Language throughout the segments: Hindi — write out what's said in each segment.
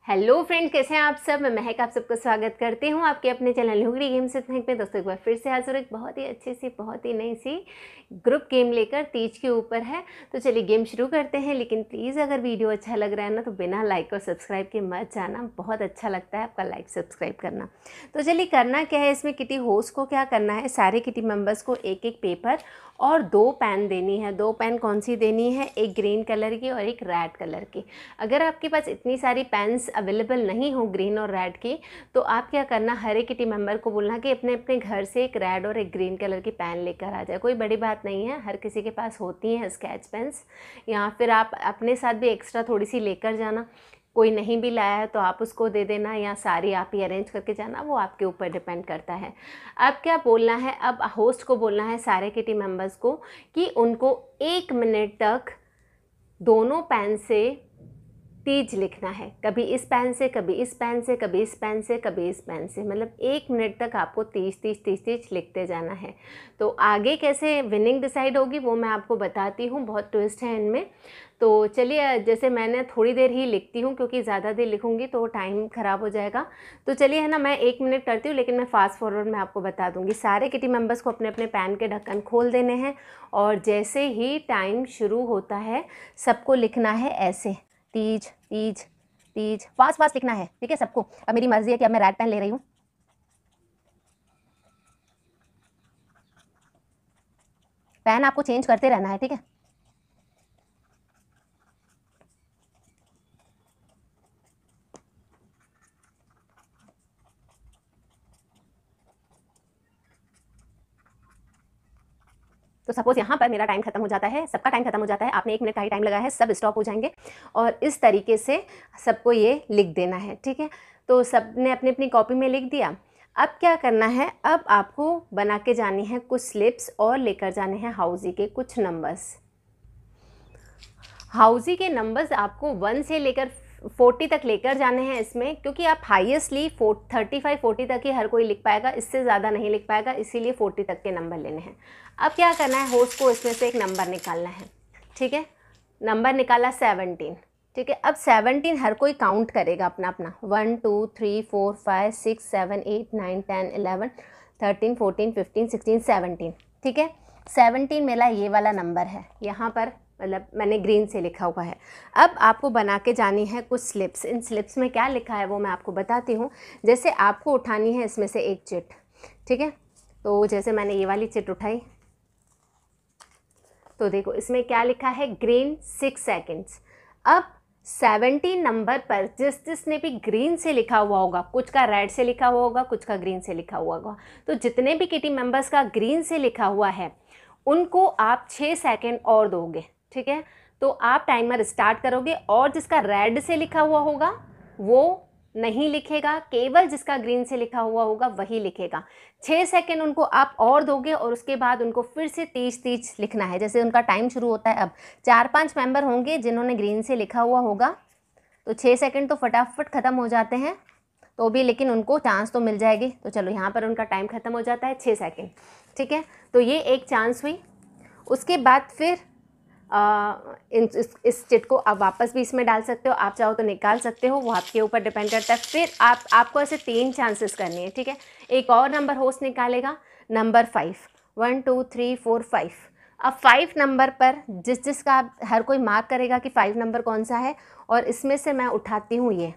हेलो फ्रेंड, कैसे हैं आप सब। मैं महक आप सबका स्वागत करती हूं आपके अपने चैनल हुगड़ी गेम्स विद महक में। दोस्तों एक बार फिर से हाजिर एक बहुत ही अच्छी सी बहुत ही नई सी ग्रुप गेम लेकर। तीज के ऊपर है तो चलिए गेम शुरू करते हैं। लेकिन प्लीज़ अगर वीडियो अच्छा लग रहा है ना तो बिना लाइक और सब्सक्राइब के मत जाना। बहुत अच्छा लगता है आपका लाइक सब्सक्राइब करना। तो चलिए करना क्या है, इसमें किटी होस्ट को क्या करना है, सारे किटी मेंबर्स को एक एक पेपर और 2 पेन देनी है। 2 पेन कौन सी देनी है, एक ग्रीन कलर की और एक रेड कलर की। अगर आपके पास इतनी सारी पेन्स अवेलेबल नहीं हो ग्रीन और रेड की, तो आप क्या करना, हर एक किटी मेंबर को बोलना कि अपने अपने घर से एक रेड और एक ग्रीन कलर की पेन लेकर आ जाए। कोई बड़ी बात नहीं है, हर किसी के पास होती हैं स्केच पेन्स, या फिर आप अपने साथ भी एक्स्ट्रा थोड़ी सी लेकर जाना। कोई नहीं भी लाया है तो आप उसको दे देना, या सारी आप ही अरेंज करके जाना, वो आपके ऊपर डिपेंड करता है। अब क्या बोलना है, अब होस्ट को बोलना है सारे किटी मेंबर्स को कि उनको 1 मिनट तक दोनों पेन से तीज लिखना है। कभी इस पेन से, कभी इस पेन से, कभी इस पेन से, कभी इस पेन से, मतलब 1 मिनट तक आपको तीज तीज तीज तीज लिखते जाना है। तो आगे कैसे विनिंग डिसाइड होगी वो मैं आपको बताती हूँ, बहुत ट्विस्ट है इनमें। तो चलिए, जैसे मैंने थोड़ी देर ही लिखती हूँ क्योंकि ज़्यादा देर लिखूँगी तो टाइम ख़राब हो जाएगा। तो चलिए है ना, मैं 1 मिनट करती हूँ, लेकिन मैं फास्ट फॉरवर्ड में आपको बता दूँगी। सारे किटी मेंबर्स को अपने अपने पेन के ढक्कन खोल देने हैं और जैसे ही टाइम शुरू होता है सबको लिखना है ऐसे, तीज तीज तीज। फास्ट फास्ट लिखना है, ठीक है सबको। अब मेरी मर्जी है कि अब मैं रेड पेन ले रही हूँ। पेन आपको चेंज करते रहना है, ठीक है। तो सपोज यहाँ पर मेरा टाइम खत्म हो जाता है, सबका टाइम खत्म हो जाता है, आपने 1 मिनट का ही टाइम लगाया है, सब स्टॉप हो जाएंगे और इस तरीके से सबको ये लिख देना है, ठीक है। तो सब ने अपनी अपनी कॉपी में लिख दिया। अब क्या करना है, अब आपको बना के जानी है कुछ स्लिप्स और लेकर जाने हैं हाउजी के कुछ नंबर्स। हाउजी के नंबर्स आपको 1 से लेकर 40 तक लेकर जाने हैं इसमें, क्योंकि आप हाईएस्टली 35-40 तक ही हर कोई लिख पाएगा, इससे ज़्यादा नहीं लिख पाएगा, इसीलिए 40 तक के नंबर लेने हैं। अब क्या करना है, होस्ट को इसमें से एक नंबर निकालना है, ठीक है। नंबर निकाला 17, ठीक है। अब 17 हर कोई काउंट करेगा अपना अपना, 1 2 3 4 5 6 7 8 9 10 11 13 14 15 16 17, ठीक है। 17 मेरा ये वाला नंबर है, यहाँ पर मतलब मैंने ग्रीन से लिखा हुआ है। अब आपको बना के जानी है कुछ स्लिप्स। इन स्लिप्स में क्या लिखा है वो मैं आपको बताती हूँ। जैसे आपको उठानी है इसमें से एक चिट, ठीक है। तो जैसे मैंने ये वाली चिट उठाई तो देखो इसमें क्या लिखा है, ग्रीन 6 सेकेंड्स। अब 17 नंबर पर जिसने भी ग्रीन से लिखा हुआ होगा, कुछ का रेड से लिखा हुआ होगा, कुछ का ग्रीन से लिखा हुआ होगा, तो जितने भी किटी मेंबर्स का ग्रीन से लिखा हुआ है उनको आप 6 सेकेंड और दोगे, ठीक है। तो आप टाइमर स्टार्ट करोगे और जिसका रेड से लिखा हुआ होगा वो नहीं लिखेगा, केवल जिसका ग्रीन से लिखा हुआ होगा वही लिखेगा। 6 सेकेंड उनको आप और दोगे और उसके बाद उनको फिर से 30-30 लिखना है, जैसे उनका टाइम शुरू होता है। अब 4-5 मेंबर होंगे जिन्होंने ग्रीन से लिखा हुआ होगा, तो 6 सेकेंड तो फटाफट ख़त्म हो जाते हैं तो भी, लेकिन उनको चांस तो मिल जाएगी। तो चलो यहाँ पर उनका टाइम ख़त्म हो जाता है 6 सेकेंड, ठीक है। तो ये एक चांस हुई। उसके बाद फिर इस चिट को आप वापस भी इसमें डाल सकते हो, आप चाहो तो निकाल सकते हो, वो आपके ऊपर डिपेंड करता है। फिर आपको ऐसे 3 चांसेस करनी है, ठीक है। एक और नंबर होस्ट निकालेगा, नंबर 5, 1 2 3 4 5। अब 5 नंबर पर जिसका हर कोई मार्क करेगा कि 5 नंबर कौन सा है, और इसमें से मैं उठाती हूँ ये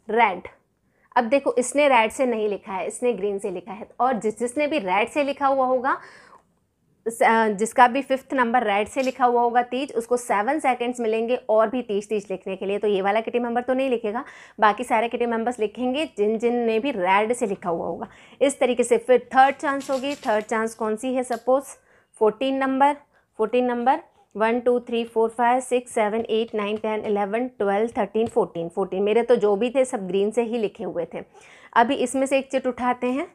रेड। अब देखो इसने रेड से नहीं लिखा है, इसने ग्रीन से लिखा है, और जिसने भी रेड से लिखा हुआ होगा, जिसका भी 5th नंबर रेड से लिखा हुआ होगा तीज, उसको 7 सेकेंड्स मिलेंगे और भी 30-30 लिखने के लिए। तो ये वाला किटी मेंबर तो नहीं लिखेगा, बाकी सारे किटी मेंबर्स लिखेंगे जिन ने भी रेड से लिखा हुआ होगा। इस तरीके से फिर 3rd चांस होगी। 3rd चांस कौन सी है, सपोज 14 नंबर 1 2 3 4 5 6 7 8 9 10 11 12 13 14 मेरे तो जो भी थे सब ग्रीन से ही लिखे हुए थे। अभी इसमें से एक चिट उठाते हैं,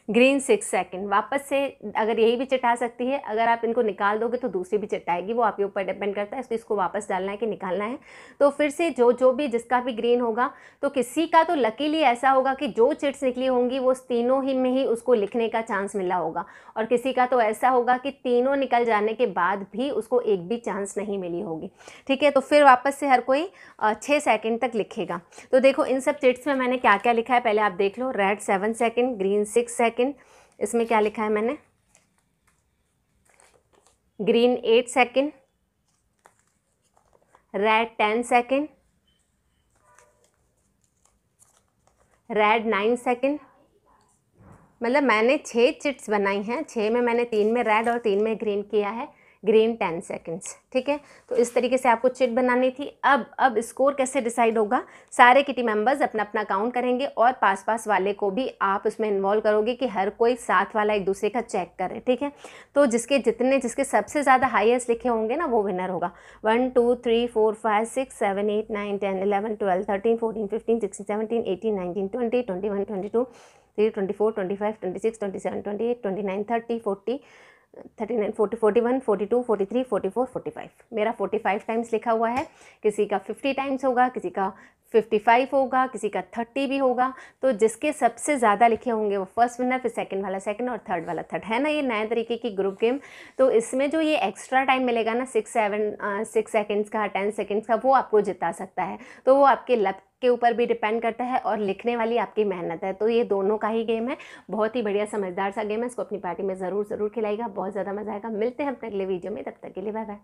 ग्रीन 6 सेकंड। वापस से अगर यही भी चिट आ सकती है, अगर आप इनको निकाल दोगे तो दूसरी भी चिट आएगी, वो आपके ऊपर डिपेंड करता है इसको वापस डालना है कि निकालना है। तो फिर से जो भी जिसका भी ग्रीन होगा, तो किसी का तो लकीली ऐसा होगा कि जो चिट्स निकली होंगी वो तीनों ही में ही उसको लिखने का चांस मिला होगा, और किसी का तो ऐसा होगा कि तीनों निकल जाने के बाद भी उसको एक भी चांस नहीं मिली होगी। ठीक है, तो फिर वापस से हर कोई 6 सेकंड तक लिखेगा। तो देखो इन सब चिट्स में मैंने क्या क्या लिखा है पहले आप देख लो। Red 7 second, green 6 second. इसमें क्या लिखा है मैंने, green 8 second, red 10 second, red 9 second. मतलब मैंने 6 चिट्स बनाई हैं, 6 में मैंने 3 में रेड और 3 में ग्रीन किया है, ग्रीन 10 सेकंड्स। ठीक है, तो इस तरीके से आपको चिट बनानी थी। अब स्कोर कैसे डिसाइड होगा, सारे किटी मेंबर्स अपना अपना काउंट करेंगे और पास वाले को भी आप उसमें इन्वॉल्व करोगे कि हर कोई साथ वाला एक दूसरे का चेक करे। ठीक है, तो जिसके सबसे ज़्यादा हाईएस्ट लिखे होंगे ना वो विनर होगा। 1 2 3 4 5 6 7 8 9 10 11 12 13 14 15 16 17 18 19 20 21 22 24 25 26 27 28 29 30 40 39 40 41 42 43 44 45। मेरा 45 टाइम्स लिखा हुआ है, किसी का 50 टाइम्स होगा, किसी का 55 होगा, किसी का 30 भी होगा। तो जिसके सबसे ज़्यादा लिखे होंगे वो फर्स्ट विनर, फिर सेकंड वाला सेकंड और थर्ड वाला थर्ड। है ना ये नए तरीके की ग्रुप गेम। तो इसमें जो ये एक्स्ट्रा टाइम मिलेगा ना 6 सेकंड्स का, 10 सेकंड्स का, वो आपको जिता सकता है। तो वो आपके लक के ऊपर भी डिपेंड करता है और लिखने वाली आपकी मेहनत है। तो ये दोनों का ही गेम है, बहुत ही बढ़िया समझदार सा गेम है। इसको अपनी पार्टी में ज़रूर खिलाइएगा, बहुत ज़्यादा मज़ा आएगा। मिलते हैं अपने अगले वीडियो में, तब तक के लिए बाय बाय।